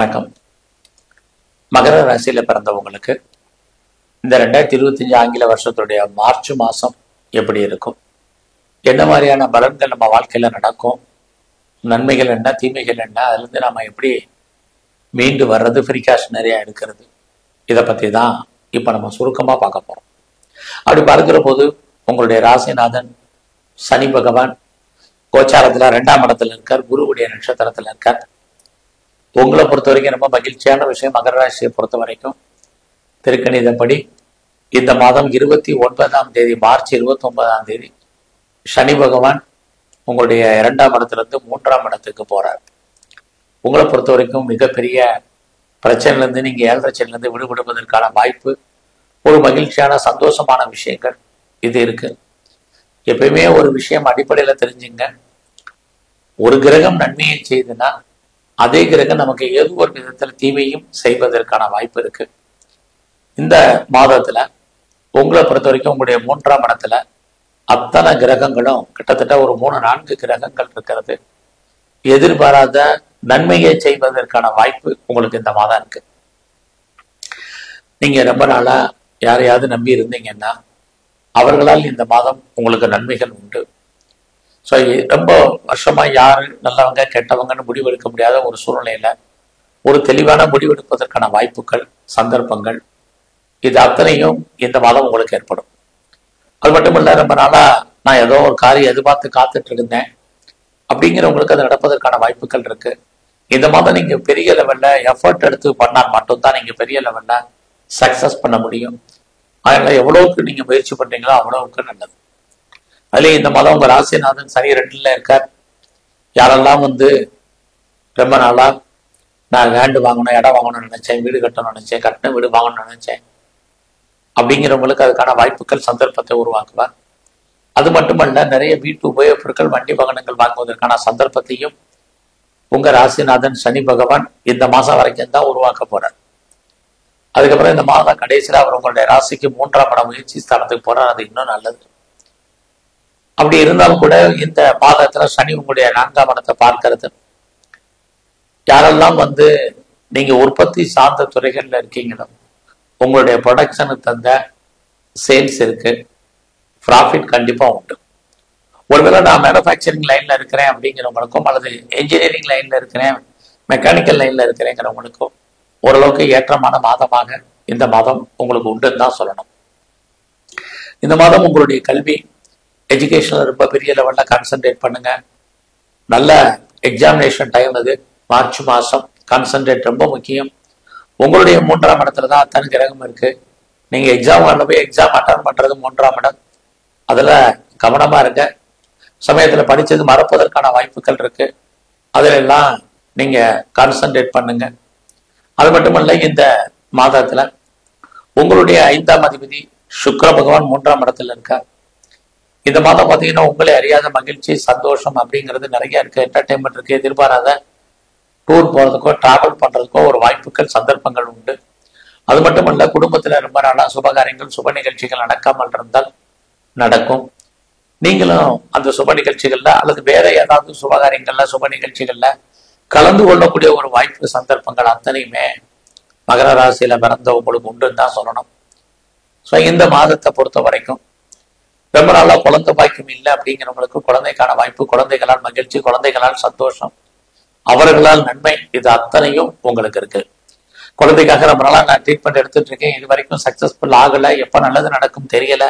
வணக்கம். மகர ராசியில பிறந்தவங்களுக்கு இந்த 2025 ஆங்கில வருஷத்துடைய மார்ச் மாசம் எப்படி இருக்கும், என்ன மாதிரியான பலன்கள் நம்ம வாழ்க்கையில நடக்கும், நன்மைகள் என்ன தீமைகள் என்ன, அதுல இருந்து நம்ம எப்படி மீண்டு வர்றது, ப்ரிகாஷனரியா எடுக்கிறது, இதை பத்தி தான் இப்ப நம்ம சுருக்கமா பார்க்க போறோம். அப்படி பார்க்கிற போது உங்களுடைய ராசிநாதன் சனி பகவான் கோச்சாரத்துல 2ஆம் இடத்துல இருக்கார், குருவுடைய நட்சத்திரத்துல இருக்கார். உங்களை பொறுத்த வரைக்கும் ரொம்ப மகிழ்ச்சியான விஷயம், மகர ராசியை பொறுத்த வரைக்கும் திருக்கணிதப்படி இந்த மாதம் 29ஆம் தேதி, மார்ச் 29ஆம் தேதி சனி பகவான் உங்களுடைய 2ஆம் இடத்திலிருந்து 3ஆம் இடத்துக்கு போறார். உங்களை பொறுத்த வரைக்கும் மிகப்பெரிய பிரச்சனையிலிருந்து, நீங்க 7 சனிலிருந்து விடுபடுவதற்கான வாய்ப்பு, ஒரு மகிழ்ச்சியான சந்தோஷமான விஷயங்கள் இது இருக்கு. எப்பயுமே ஒரு விஷயம் அடிப்படையில தெரிஞ்சுங்க, ஒரு கிரகம் நன்மையை செய்துன்னா அதே கிரகம் நமக்கு ஏதோ ஒரு விதத்துல தீமையும் செய்வதற்கான வாய்ப்பு இருக்கு. இந்த மாதத்துல உங்களை பொறுத்த வரைக்கும் உங்களுடைய 3ஆம் இடத்துல அத்தனை கிரகங்களும் கிட்டத்தட்ட ஒரு 3-4 கிரகங்கள் இருக்கிறது. எதிர்பாராத நன்மையை செய்வதற்கான வாய்ப்பு உங்களுக்கு இந்த மாதம் இருக்கு. நீங்க ரொம்ப நாளா யாரையாவது நம்பி இருந்தீங்கன்னா அவர்களால் இந்த மாதம் உங்களுக்கு நன்மைகள் உண்டு. ஸோ ரொம்ப வருஷமா யாரு நல்லவங்க கெட்டவங்கன்னு முடிவெடுக்க முடியாத ஒரு சூழ்நிலையில ஒரு தெளிவான முடிவெடுப்பதற்கான வாய்ப்புகள், சந்தர்ப்பங்கள், இது அத்தனையும் இந்த மாதம் உங்களுக்கு ஏற்படும். அது மட்டும் இல்ல, ரொம்ப நாளா நான் ஏதோ ஒரு காரியம் எதிர்பார்த்து காத்துட்டு இருந்தேன் அப்படிங்கிறவங்களுக்கு அது நடப்பதற்கான வாய்ப்புகள் இருக்கு. இந்த மாதம் நீங்க பெரிய லெவல்ல எஃபர்ட் எடுத்து பண்ணால் மட்டும்தான் நீங்க பெரிய லெவல்ல சக்சஸ் பண்ண முடியும். அதனால எவ்வளவுக்கு நீங்க முயற்சி பண்றீங்களோ அவ்வளவுக்கு நல்லது. அதுலேயும் இந்த மாதம் உங்க ராசிநாதன் சனி 2ல இருக்கார். யாரெல்லாம் ரொம்ப நாளா நான் லேண்டு வாங்கணும், இடம் வாங்கணும்னு நினைச்சேன், வீடு கட்டணும்னு நினைச்சேன், கட்டின வீடு வாங்கணும்னு நினைச்சேன் அப்படிங்கிறவங்களுக்கு அதுக்கான வாய்ப்புகள், சந்தர்ப்பத்தை உருவாக்குவார். அது மட்டுமல்ல, நிறைய வீட்டு உபயோகப் பொருட்கள், வண்டி வாகனங்கள் வாங்குவதற்கான சந்தர்ப்பத்தையும் உங்க ராசிநாதன் சனி பகவான் இந்த மாசம் வரைக்கும் தான் உருவாக்க போறார். அதுக்கப்புறம் இந்த மாதம் கடைசியில் அவர் உங்களுடைய ராசிக்கு 3ஆம் இடம் முயற்சி ஸ்தானத்துக்கு போறார். அது இன்னும் நல்லது. அப்படி இருந்தாலும் கூட இந்த மாதத்துல சனி உங்களுடைய 4ஆம் இடத்தை பார்க்கிறது. யாரெல்லாம் நீங்க உற்பத்தி சார்ந்த துறைகள்ல இருக்கீங்களோ உங்களுடைய ப்ரொடக்ஷனுக்கு தந்த சேல்ஸ் இருக்கு, ப்ராஃபிட் கண்டிப்பா உண்டு. ஒருவேளை நான் மேனுஃபேக்சரிங் லைன்ல இருக்கிறேன் அப்படிங்கிறவங்களுக்கும், அல்லது என்ஜினியரிங் லைன்ல இருக்கிறேன், மெக்கானிக்கல் லைன்ல இருக்கிறேங்கிறவங்களுக்கும் ஓரளவுக்கு ஏற்றமான மாதமாக இந்த மாதம் உங்களுக்கு உண்டுன்னு தான் சொல்லணும். இந்த மாதம் உங்களுடைய கல்வி, எஜுகேஷன்ல ரொம்ப பெரிய லெவல்ல கான்சென்ட்ரேட் பண்ணுங்க. நல்ல எக்ஸாமினேஷன் டைம் அது, மார்ச் மாசம். கான்சென்ட்ரேட் ரொம்ப முக்கியம். உங்களுடைய 3ஆம் இடத்துல தான் அத்தனை கிரகம் இருக்கு. நீங்க எக்ஸாம் போய் எக்ஸாம் அட்டன் பண்றது 3ஆம் இடம். அதுல கவனமா இருங்க. சமயத்துல படிச்சது மறப்பதற்கான வாய்ப்புகள் இருக்கு. அதுல எல்லாம் நீங்க கான்சென்ட்ரேட் பண்ணுங்க. அது மட்டுமல்ல, இந்த மாதத்துல உங்களுடைய 5ஆம் அதிபதி சுக்கிர பகவான் 3ஆம் இடத்துல இருக்கார். இந்த மாதம் பார்த்தீங்கன்னா உங்களை அறியாத மகிழ்ச்சி, சந்தோஷம் அப்படிங்கிறது நிறைய இருக்கு. என்டர்டைன்மெண்ட் இருக்கு. எதிர்பாராத டூர் போறதுக்கோ டிராவல் பண்றதுக்கோ ஒரு வாய்ப்புகள், சந்தர்ப்பங்கள் உண்டு. அது மட்டுமல்ல, குடும்பத்துல ரொம்ப நாளா சுபகாரியங்கள், சுப நிகழ்ச்சிகள் நடக்காமல் இருந்தால் நடக்கும். நீங்களும் அந்த சுப நிகழ்ச்சிகள்ல அல்லது வேற ஏதாவது சுபகாரியங்கள்ல, சுப நிகழ்ச்சிகள்ல கலந்து கொள்ளக்கூடிய ஒரு வாய்ப்பு, சந்தர்ப்பங்கள் அத்தனையுமே மகர ராசியில பிறந்த உங்களுக்கு உண்டுன்னு தான் சொல்லணும். ஸோ இந்த மாதத்தை பொறுத்த வரைக்கும் ரொம்ப நாளா குழந்தை பாக்கியம் இல்லை அப்படிங்கிறவங்களுக்கு குழந்தைக்கான வாய்ப்பு, குழந்தைகளால் மகிழ்ச்சி, குழந்தைகளால் சந்தோஷம், அவர்களால் நன்மை, இது அத்தனையும் உங்களுக்கு இருக்கு. குழந்தைக்காக ரொம்ப நாளா நான் ட்ரீட்மெண்ட் எடுத்துட்டு இருக்கேன், இது வரைக்கும் சக்சஸ்ஃபுல் ஆகல, எப்ப நல்லது நடக்கும் தெரியல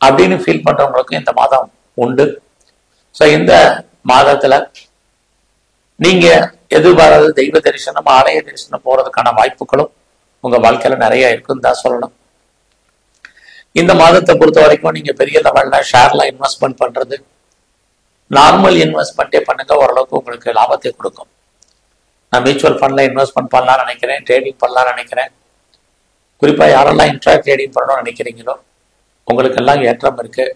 அப்படின்னு ஃபீல் பண்றவங்களுக்கும் இந்த மாதம் உண்டு. ஸோ இந்த மாதத்துல நீங்க எதிர்பாராத தெய்வ தரிசனம், ஆலய தரிசனம் போறதுக்கான வாய்ப்புகளும் உங்க வாழ்க்கையில நிறைய இருக்குன்னு தான் சொல்லணும். இந்த மாதத்தை பொறுத்த வரைக்கும் நீங்க பெரிய லெவல்ல ஷேர்ல இன்வெஸ்ட்மெண்ட் பண்றது, நார்மல் இன்வெஸ்ட்மெண்ட்டே பண்ணுங்க, ஓரளவுக்கு உங்களுக்கு லாபத்தை கொடுக்கும். நான் மியூச்சுவல் ஃபண்ட்ல இன்வெஸ்ட்மெண்ட் பண்ணலாம்னு நினைக்கிறேன், ட்ரேடிங் பண்ணலாம்னு நினைக்கிறேன். குறிப்பா யாரெல்லாம் இன்ட்ரா ட்ரேடிங் பண்ணணும்னு நினைக்கிறீங்களோ உங்களுக்கு எல்லாம் ஏற்றம் இருக்கு.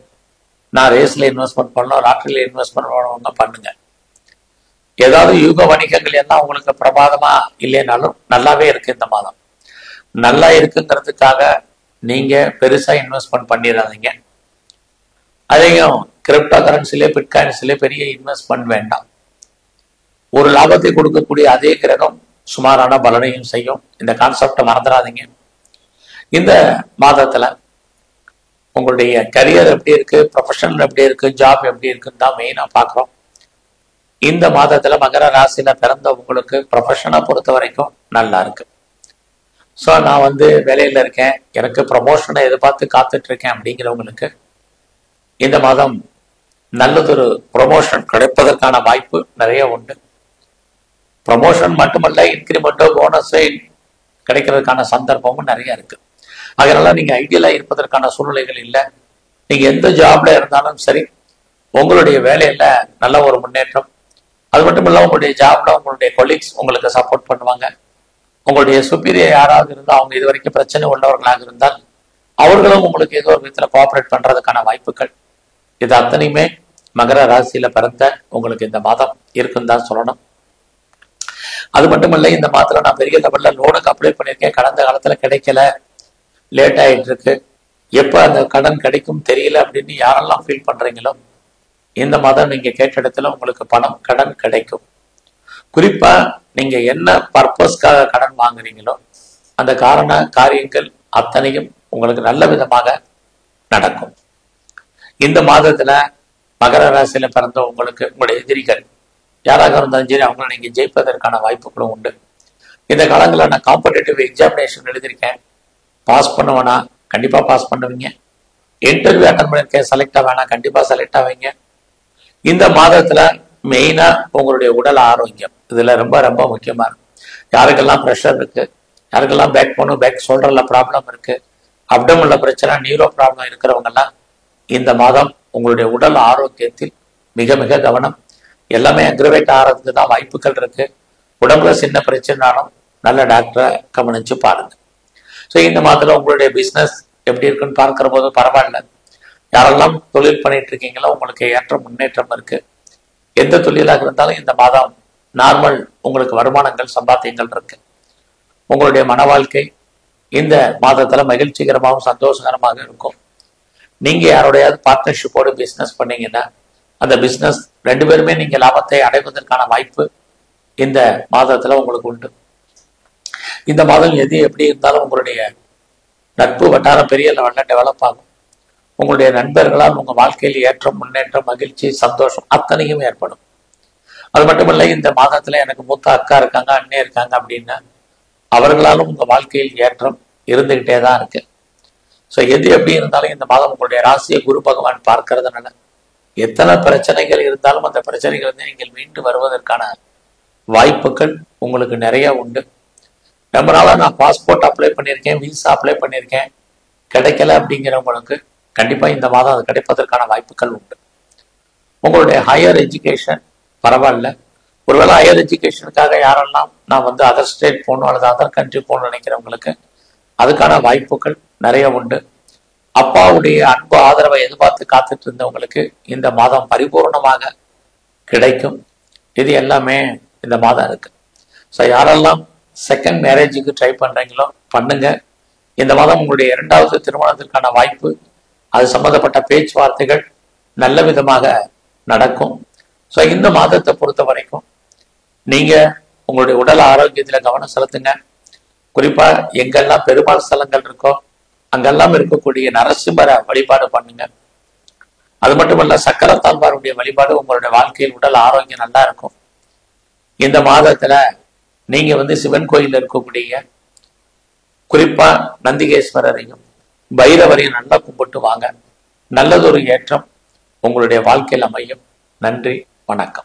நான் ரேஸ்ல இன்வெஸ்ட்மெண்ட் பண்ணணும், லாட்டரியில இன்வெஸ்ட்மெண்ட் பண்ணவங்க பண்ணுங்க. ஏதாவது யூக வணிகங்கள் எல்லாம் உங்களுக்கு பிரமாதமா இல்லைனாலும் நல்லாவே இருக்கு. இந்த மாதம் நல்லா இருக்குங்கிறதுக்காக நீங்க பெருசா இன்வெஸ்ட்மெண்ட் பண்ணிடாதீங்க. அதையும் கிரிப்டோ கரன்சிலே, பிட்காயின்ஸ்ல பெரிய இன்வெஸ்ட்மெண்ட் வேண்டாம். ஒரு லாபத்தை கொடுக்கக்கூடிய அதே கிரகம் சுமாரான பலனையும் செய்யும். இந்த கான்செப்டை மறந்துடாதீங்க. இந்த மாதத்துல உங்களுடைய கரியர் எப்படி இருக்கு, ப்ரொஃபஷனல் எப்படி இருக்கு, ஜாப் எப்படி இருக்குன்னு தான் மெயினா பார்க்குறோம். இந்த மாதத்துல மகர ராசியில பிறந்த உங்களுக்கு ப்ரொஃபஷனை பொறுத்த வரைக்கும் நல்லா இருக்கு. ஸோ நான் வேலையில இருக்கேன், எனக்கு ப்ரமோஷனை எதிர்பார்த்து காத்துட்டு இருக்கேன் அப்படிங்கிறவங்களுக்கு இந்த மாதம் நல்லதொரு ப்ரொமோஷன் கிடைப்பதற்கான வாய்ப்பு நிறைய உண்டு. ப்ரமோஷன் மட்டுமல்ல, இன்கிரிமெண்டோ போனஸோ கிடைக்கிறதுக்கான சந்தர்ப்பமும் நிறைய இருக்கு. அதனால நீங்க ஐடியலா இருப்பதற்கான சூழ்நிலைகள் இல்லை. நீங்க எந்த ஜாப்ல இருந்தாலும் சரி, உங்களுடைய வேலையில நல்ல ஒரு முன்னேற்றம். அது மட்டும் இல்ல, உங்களுடைய ஜாப்ல உங்களுடைய கொலீக்ஸ் உங்களுக்கு சப்போர்ட் பண்ணுவாங்க. உங்களுடைய சுப்பீரியர் யாராவது இருந்தால், அவங்க இது வரைக்கும் பிரச்சனை உள்ளவர்களாக இருந்தால் அவர்களும் உங்களுக்கு ஏதோ ஒரு விதத்துல கோஆபரேட் பண்றதுக்கான வாய்ப்புகள், இது அத்தனையுமே மகர ராசியில பிறந்த உங்களுக்கு இந்த மாதம் இருக்குன்னு தான் சொல்லணும். அது மட்டும் இல்லை, இந்த மாதத்துல நான் பெரிய லெவல்ல லோனுக்கு அப்ளை பண்ணியிருக்கேன், கடந்த காலத்துல கிடைக்கல, லேட் ஆயிட்டு இருக்கு, எப்ப அந்த கடன் கிடைக்கும் தெரியல அப்படின்னு யாரெல்லாம் ஃபீல் பண்றீங்களோ, இந்த மாதம் நீங்க கேட்ட இடத்துல உங்களுக்கு பணம் கடன் கிடைக்கும். குறிப்பா நீங்க என்ன பர்பஸ்க்காக கடன் வாங்குறீங்களோ அந்த காரியங்கள் அத்தனையும் உங்களுக்கு நல்ல விதமாக நடக்கும். இந்த மாதத்துல மகர ராசியில பிறந்த உங்களுக்கு உங்களுடைய எதிரிகள் யாராக இருந்தாலும் சரி, அவங்களை நீங்க ஜெயிப்பதற்கான வாய்ப்புகளும் உண்டு. இந்த காலங்களில் நான் காம்படேட்டிவ் எக்ஸாமினேஷன் எழுதியிருக்கேன், பாஸ் பண்ணுவேனா கண்டிப்பா பாஸ் பண்ணுவீங்க. இன்டர்வியூ அட்டன் பண்ணிருக்கேன், செலக்ட் ஆவேனா கண்டிப்பா செலக்ட் ஆவீங்க. இந்த மாதத்துல மெயினா உங்களுடைய உடல் ஆரோக்கியம் இதுல ரொம்ப ரொம்ப முக்கியமா இருக்கும். யாருக்கெல்லாம் ப்ரெஷர் இருக்கு, யாருக்கெல்லாம் பேக் ஷோல்டர்ல ப்ராப்ளம் இருக்கு, அப்டமன்ல பிரச்சனை, நியூரோ ப்ராப்ளம் இருக்கிறவங்க எல்லாம் இந்த மாதம் உங்களுடைய உடல் ஆரோக்கியத்தில் மிக மிக கவனம். எல்லாமே அக்ரிவேட் ஆகிறதுக்கு தான் வாய்ப்புகள் இருக்கு. உடம்புல சின்ன பிரச்சனைனாலும் நல்ல டாக்டரை கவனிச்சு பாருங்க. ஸோ இந்த மாதத்துல உங்களுடைய பிஸ்னஸ் எப்படி இருக்குன்னு பார்க்கிற போது பரவாயில்ல. யாரெல்லாம் தொழில் பண்ணிட்டு இருக்கீங்களோ உங்களுக்கு ஏற்ற முன்னேற்றம் இருக்கு. எந்த தொழிலாக இருந்தாலும் இந்த மாதம் நார்மல் உங்களுக்கு வருமானங்கள் சம்பாத்தியங்கள் இருக்கு. உங்களுடைய மன வாழ்க்கை இந்த மாதத்துல மகிழ்ச்சிகரமாகவும் சந்தோஷகரமாக இருக்கும். நீங்க யாரோடையாவது பார்ட்னர்ஷிப்போடு பிசினஸ் பண்ணீங்கன்னா அந்த பிசினஸ் ரெண்டு பேருமே நீங்க லாபத்தை அடைவதற்கான வாய்ப்பு இந்த மாதத்துல உங்களுக்கு உண்டு. இந்த மாதம் எது எப்படி இருந்தாலும் உங்களுடைய நட்பு வட்டாரம் பெரிய லெவல்ல டெவலப் ஆகும். உங்களுடைய நண்பர்களால் உங்க வாழ்க்கையில் ஏற்றம், முன்னேற்றம், மகிழ்ச்சி, சந்தோஷம் அத்தனையும் ஏற்படும். அது மட்டுமல்ல, இந்த மாதத்துல எனக்கு மூத்த அக்கா இருக்காங்க, அண்ணே இருக்காங்க அப்படின்னா அவர்களாலும் உங்க வாழ்க்கையில் ஏற்றம் இருந்துகிட்டே தான் இருக்கு. ஸோ எது எப்படி இருந்தாலும் இந்த மாதம் உங்களுடைய ராசியை குரு பகவான் பார்க்கறதுனால எத்தனை பிரச்சனைகள் இருந்தாலும் அந்த பிரச்சனைகள் நீங்கள் மீண்டு வருவதற்கான வாய்ப்புகள் உங்களுக்கு நிறைய உண்டு. ரொம்ப நாளா நான் பாஸ்போர்ட் அப்ளை பண்ணியிருக்கேன், விசா அப்ளை பண்ணியிருக்கேன், கிடைக்கல அப்படிங்கிறவங்களுக்கு கண்டிப்பா இந்த மாதம் அது கிடைப்பதற்கான வாய்ப்புகள் உண்டு. உங்களுடைய ஹையர் எஜுகேஷன் பரவாயில்ல. ஒருவேளை ஹையர் எஜுகேஷனுக்காக யாரெல்லாம் நான் அதர் ஸ்டேட் போகணும் அல்லது அதர் கண்ட்ரி போகணும்னு நினைக்கிறவங்களுக்கு அதுக்கான வாய்ப்புகள் நிறைய உண்டு. அப்பாவுடைய அன்பு ஆதரவை எதிர்பார்த்து காத்துட்டு இருந்தவங்களுக்கு இந்த மாதம் பரிபூர்ணமாக கிடைக்கும். இது எல்லாமே இந்த மாதம் இருக்கு. ஸோ யாரெல்லாம் செகண்ட் மேரேஜுக்கு ட்ரை பண்றீங்களோ பண்ணுங்க. இந்த மாதம் உங்களுடைய 2வது திருமணத்திற்கான வாய்ப்பு, அது சம்பந்தப்பட்ட பேச்சுவார்த்தைகள் நல்ல விதமாக நடக்கும். ஸோ இந்த மாதத்தை பொறுத்த வரைக்கும் நீங்க உங்களுடைய உடல் ஆரோக்கியத்துல கவனம் செலுத்துங்க. குறிப்பா எங்கெல்லாம் பெருமாள் ஸ்தலங்கள் இருக்கோ அங்கெல்லாம் இருக்கக்கூடிய நரசிம்மரை வழிபாடு பண்ணுங்க. அது மட்டுமல்ல, சக்கரத்தாழ்வாருடைய வழிபாடு உங்களுடைய வாழ்க்கையில் உடல் ஆரோக்கியம் நல்லா இருக்கும். இந்த மாதத்துல நீங்க சிவன் கோயில் இருக்கக்கூடிய குறிப்பா நந்திகேஸ்வரரையும் பைரவரையும் நல்லா கும்பிட்டு வாங்க. நல்லதொரு ஏற்றம் உங்களுடைய வாழ்க்கையில் அமையும். நன்றி, வணக்கம்.